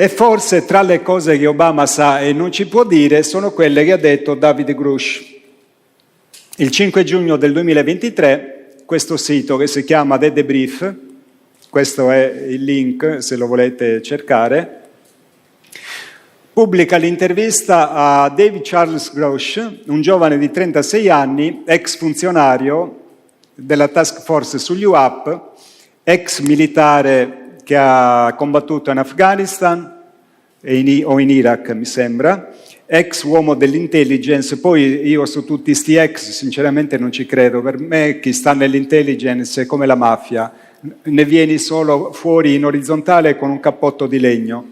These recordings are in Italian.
E forse tra le cose che Obama sa e non ci può dire sono quelle che ha detto David Grush. Il 5 giugno del 2023, questo sito che si chiama The Debrief, questo è il link se lo volete cercare, pubblica l'intervista a David Charles Grush, un giovane di 36 anni, ex funzionario della task force sugli UAP, ex militare che ha combattuto in Afghanistan o in Iraq, mi sembra, ex uomo dell'intelligence. Poi io su tutti sti ex sinceramente non ci credo. Per me chi sta nell'intelligence è come la mafia, ne vieni solo fuori in orizzontale con un cappotto di legno.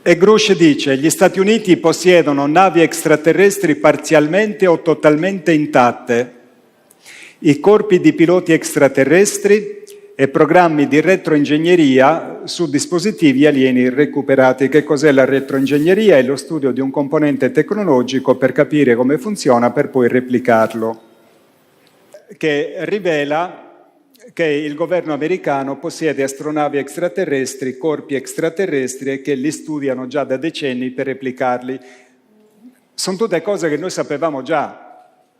E Grush dice: gli Stati Uniti possiedono navi extraterrestri parzialmente o totalmente intatte, i corpi di piloti extraterrestri e programmi di retroingegneria su dispositivi alieni recuperati. Che cos'è la retroingegneria? È lo studio di un componente tecnologico per capire come funziona per poi replicarlo, che rivela che il governo americano possiede astronavi extraterrestri, corpi extraterrestri e che li studiano già da decenni per replicarli. Sono tutte cose che noi sapevamo già,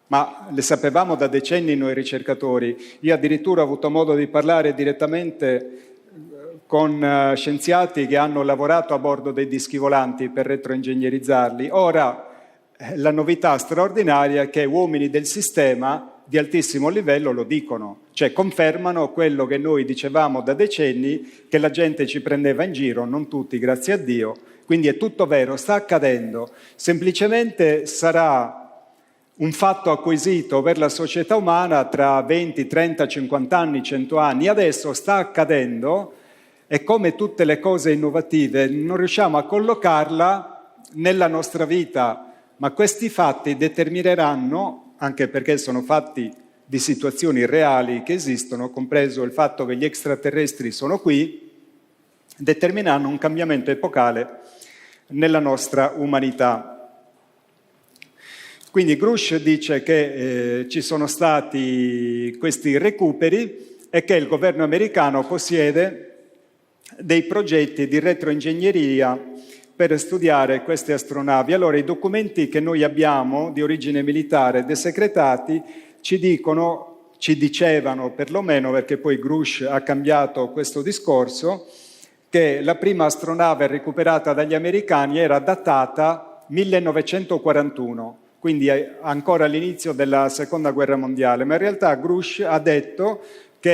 ma le sapevamo da decenni noi ricercatori. Io addirittura ho avuto modo di parlare direttamente con scienziati che hanno lavorato a bordo dei dischi volanti per retroingegnerizzarli. Ora, la novità straordinaria è che uomini del sistema di altissimo livello lo dicono, cioè confermano quello che noi dicevamo da decenni, che la gente ci prendeva in giro, non tutti, grazie a Dio. Quindi è tutto vero, sta accadendo. Semplicemente sarà un fatto acquisito per la società umana tra 20, 30, 50 anni, 100 anni. Adesso sta accadendo e come tutte le cose innovative non riusciamo a collocarla nella nostra vita, ma questi fatti determineranno, anche perché sono fatti di situazioni reali che esistono, compreso il fatto che gli extraterrestri sono qui, determineranno un cambiamento epocale nella nostra umanità. Quindi Grush dice che ci sono stati questi recuperi e che il governo americano possiede dei progetti di retroingegneria per studiare queste astronavi. Allora, i documenti che noi abbiamo di origine militare desecretati ci dicevano perlomeno, perché poi Grush ha cambiato questo discorso, che la prima astronave recuperata dagli americani era datata 1941, quindi ancora all'inizio della Seconda Guerra Mondiale, ma in realtà Grush ha detto che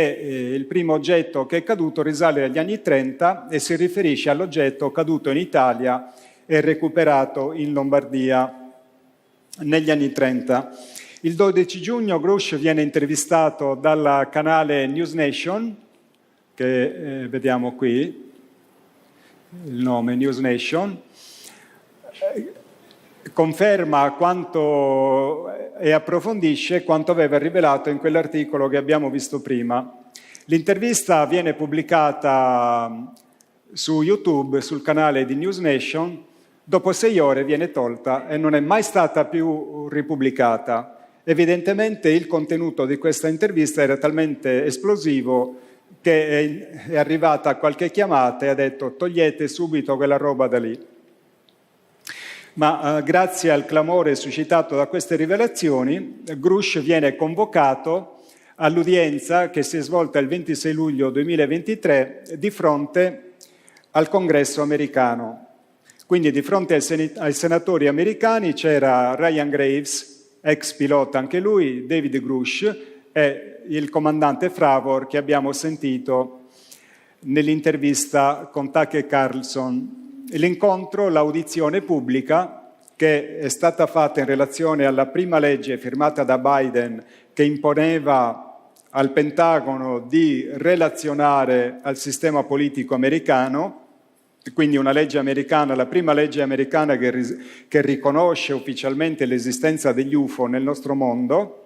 il primo oggetto che è caduto risale agli anni 30 e si riferisce all'oggetto caduto in Italia e recuperato in Lombardia negli anni 30. Il 12 giugno Grush viene intervistato dal canale News Nation, che vediamo qui, il nome News Nation, conferma quanto e approfondisce quanto aveva rivelato in quell'articolo che abbiamo visto prima. L'intervista viene pubblicata su YouTube, sul canale di News Nation, dopo 6 ore viene tolta e non è mai stata più ripubblicata. Evidentemente il contenuto di questa intervista era talmente esplosivo che è arrivata qualche chiamata e ha detto: togliete subito quella roba da lì. Ma grazie al clamore suscitato da queste rivelazioni, Grush viene convocato all'udienza che si è svolta il 26 luglio 2023 di fronte al Congresso americano. Quindi di fronte ai senatori americani c'era Ryan Graves, ex pilota anche lui, David Grush e il comandante Fravor che abbiamo sentito nell'intervista con Tucker Carlson. L'incontro, l'audizione pubblica che è stata fatta in relazione alla prima legge firmata da Biden che imponeva al Pentagono di relazionare al sistema politico americano, quindi una legge americana, la prima legge americana che riconosce ufficialmente l'esistenza degli UFO nel nostro mondo.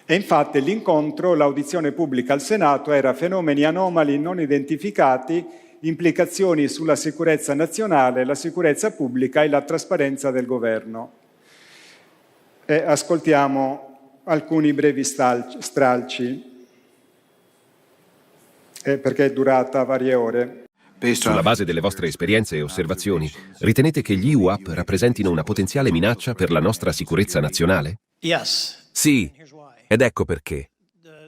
E infatti l'incontro, l'audizione pubblica al Senato era fenomeni anomali non identificati, implicazioni sulla sicurezza nazionale, la sicurezza pubblica e la trasparenza del governo. E ascoltiamo alcuni brevi stralci, perché è durata varie ore. Sulla base delle vostre esperienze e osservazioni, ritenete che gli UAP rappresentino una potenziale minaccia per la nostra sicurezza nazionale? Sì, ed ecco perché.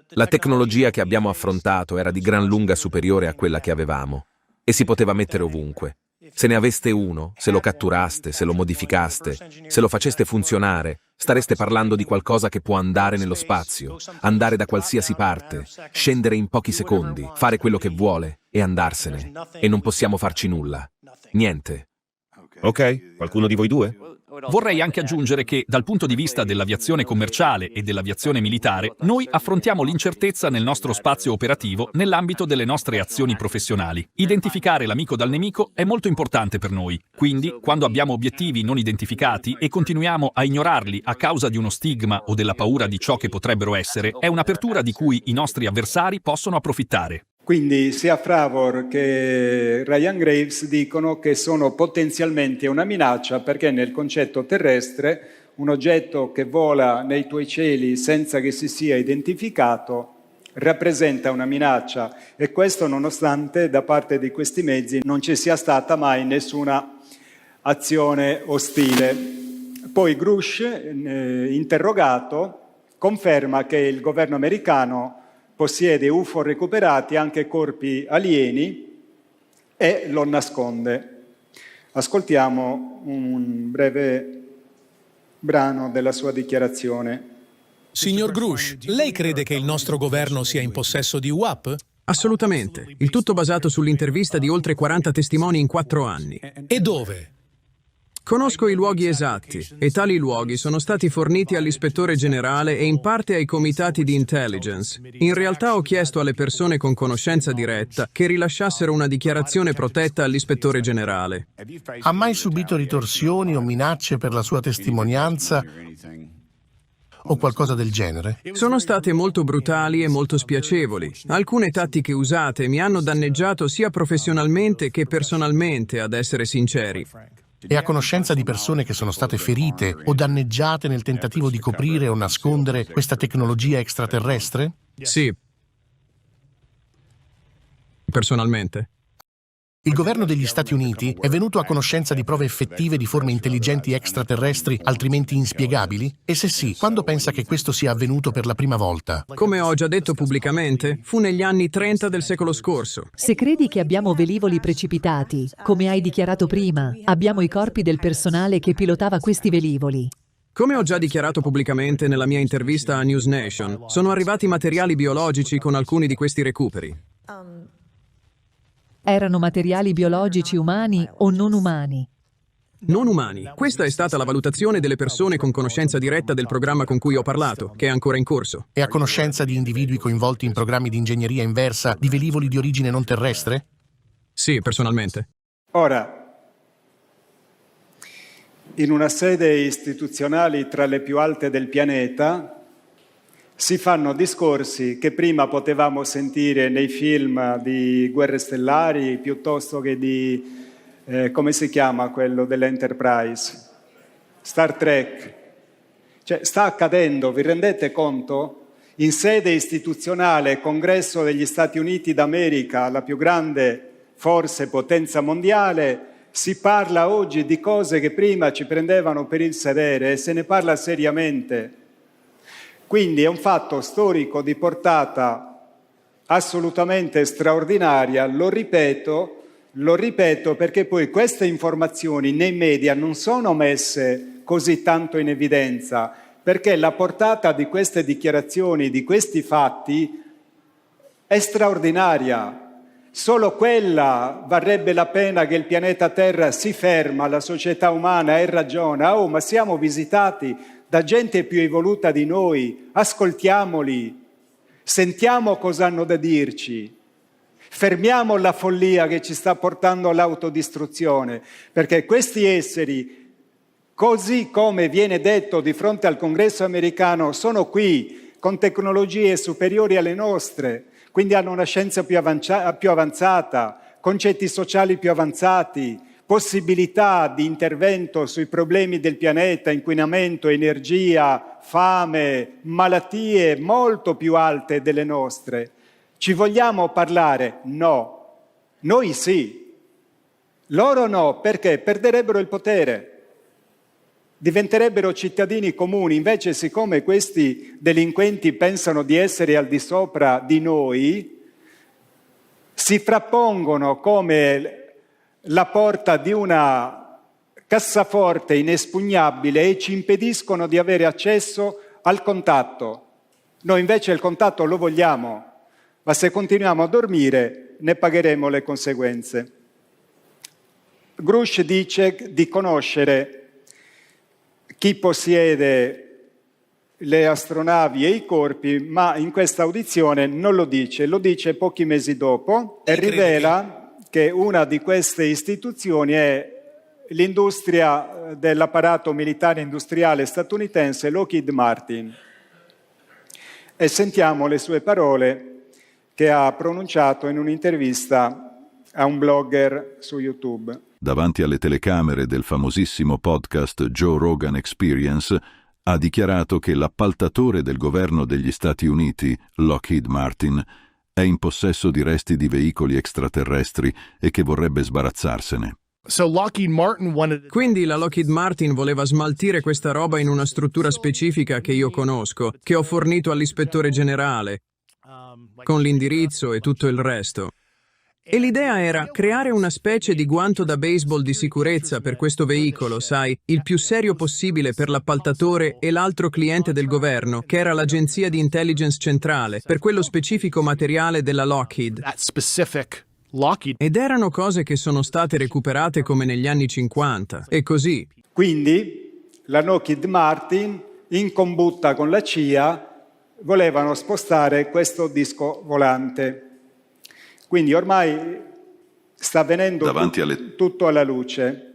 La tecnologia che abbiamo affrontato era di gran lunga superiore a quella che avevamo e si poteva mettere ovunque. Se ne aveste uno, se lo catturaste, se lo modificaste, se lo faceste funzionare, stareste parlando di qualcosa che può andare nello spazio, andare da qualsiasi parte, scendere in pochi secondi, fare quello che vuole e andarsene. E non possiamo farci nulla. Niente. Ok, qualcuno di voi due? Vorrei anche aggiungere che, dal punto di vista dell'aviazione commerciale e dell'aviazione militare, noi affrontiamo l'incertezza nel nostro spazio operativo nell'ambito delle nostre azioni professionali. Identificare l'amico dal nemico è molto importante per noi. Quindi, quando abbiamo obiettivi non identificati e continuiamo a ignorarli a causa di uno stigma o della paura di ciò che potrebbero essere, è un'apertura di cui i nostri avversari possono approfittare. Quindi sia Fravor che Ryan Graves dicono che sono potenzialmente una minaccia perché nel concetto terrestre un oggetto che vola nei tuoi cieli senza che si sia identificato rappresenta una minaccia, e questo nonostante da parte di questi mezzi non ci sia stata mai nessuna azione ostile. Poi Grush, interrogato, conferma che il governo americano possiede UFO recuperati, anche corpi alieni, e lo nasconde. Ascoltiamo un breve brano della sua dichiarazione. Signor Grush, lei crede che il nostro governo sia in possesso di UAP? Assolutamente. Il tutto basato sull'intervista di oltre 40 testimoni in 4 anni. E dove? Conosco i luoghi esatti e tali luoghi sono stati forniti all'ispettore generale e in parte ai comitati di intelligence. In realtà ho chiesto alle persone con conoscenza diretta che rilasciassero una dichiarazione protetta all'ispettore generale. Ha mai subito ritorsioni o minacce per la sua testimonianza o qualcosa del genere? Sono state molto brutali e molto spiacevoli. Alcune tattiche usate mi hanno danneggiato sia professionalmente che personalmente, ad essere sinceri. È a conoscenza di persone che sono state ferite o danneggiate nel tentativo di coprire o nascondere questa tecnologia extraterrestre? Sì. Personalmente. Il governo degli Stati Uniti è venuto a conoscenza di prove effettive di forme intelligenti extraterrestri altrimenti inspiegabili? E se sì, quando pensa che questo sia avvenuto per la prima volta? Come ho già detto pubblicamente, fu negli anni 30 del secolo scorso. Se credi che abbiamo velivoli precipitati, come hai dichiarato prima, abbiamo i corpi del personale che pilotava questi velivoli. Come ho già dichiarato pubblicamente nella mia intervista a News Nation, sono arrivati materiali biologici con alcuni di questi recuperi. Erano materiali biologici umani o non umani? Non umani. Questa è stata la valutazione delle persone con conoscenza diretta del programma con cui ho parlato, che è ancora in corso. È a conoscenza di individui coinvolti in programmi di ingegneria inversa di velivoli di origine non terrestre? Sì, personalmente. Ora, in una sede istituzionale tra le più alte del pianeta si fanno discorsi che prima potevamo sentire nei film di Guerre Stellari piuttosto che di, come si chiama quello dell'Enterprise? Star Trek. Cioè, sta accadendo, vi rendete conto? In sede istituzionale, Congresso degli Stati Uniti d'America, la più grande forse potenza mondiale, si parla oggi di cose che prima ci prendevano per il sedere e se ne parla seriamente. Quindi è un fatto storico di portata assolutamente straordinaria, lo ripeto perché poi queste informazioni nei media non sono messe così tanto in evidenza, perché la portata di queste dichiarazioni, di questi fatti, è straordinaria. Solo quella varrebbe la pena che il pianeta Terra si ferma, la società umana e ragiona. Oh, ma siamo visitati da gente più evoluta di noi, ascoltiamoli, sentiamo cosa hanno da dirci, fermiamo la follia che ci sta portando all'autodistruzione, perché questi esseri, così come viene detto di fronte al Congresso americano, sono qui con tecnologie superiori alle nostre, quindi hanno una scienza più avanzata, concetti sociali più avanzati, possibilità di intervento sui problemi del pianeta, inquinamento, energia, fame, malattie molto più alte delle nostre. Ci vogliamo parlare? No. Noi sì. Loro no, perché perderebbero il potere. Diventerebbero cittadini comuni, invece siccome questi delinquenti pensano di essere al di sopra di noi, si frappongono come la porta di una cassaforte inespugnabile e ci impediscono di avere accesso al contatto. Noi invece il contatto lo vogliamo, ma se continuiamo a dormire ne pagheremo le conseguenze. Grush dice di conoscere chi possiede le astronavi e i corpi, ma in questa audizione non lo dice pochi mesi dopo e rivela che una di queste istituzioni è l'industria dell'apparato militare industriale statunitense Lockheed Martin. E sentiamo le sue parole che ha pronunciato in un'intervista a un blogger su YouTube. Davanti alle telecamere del famosissimo podcast Joe Rogan Experience, ha dichiarato che l'appaltatore del governo degli Stati Uniti, Lockheed Martin, è in possesso di resti di veicoli extraterrestri e che vorrebbe sbarazzarsene. Quindi la Lockheed Martin voleva smaltire questa roba in una struttura specifica che io conosco, che ho fornito all'ispettore generale, con l'indirizzo e tutto il resto. E l'idea era creare una specie di guanto da baseball di sicurezza per questo veicolo, sai, il più serio possibile per l'appaltatore e l'altro cliente del governo, che era l'agenzia di intelligence centrale, per quello specifico materiale della Lockheed. Ed erano cose che sono state recuperate come negli anni 50, e così. Quindi la Lockheed Martin, in combutta con la CIA, volevano spostare questo disco volante. Quindi ormai sta venendo tutto alla luce.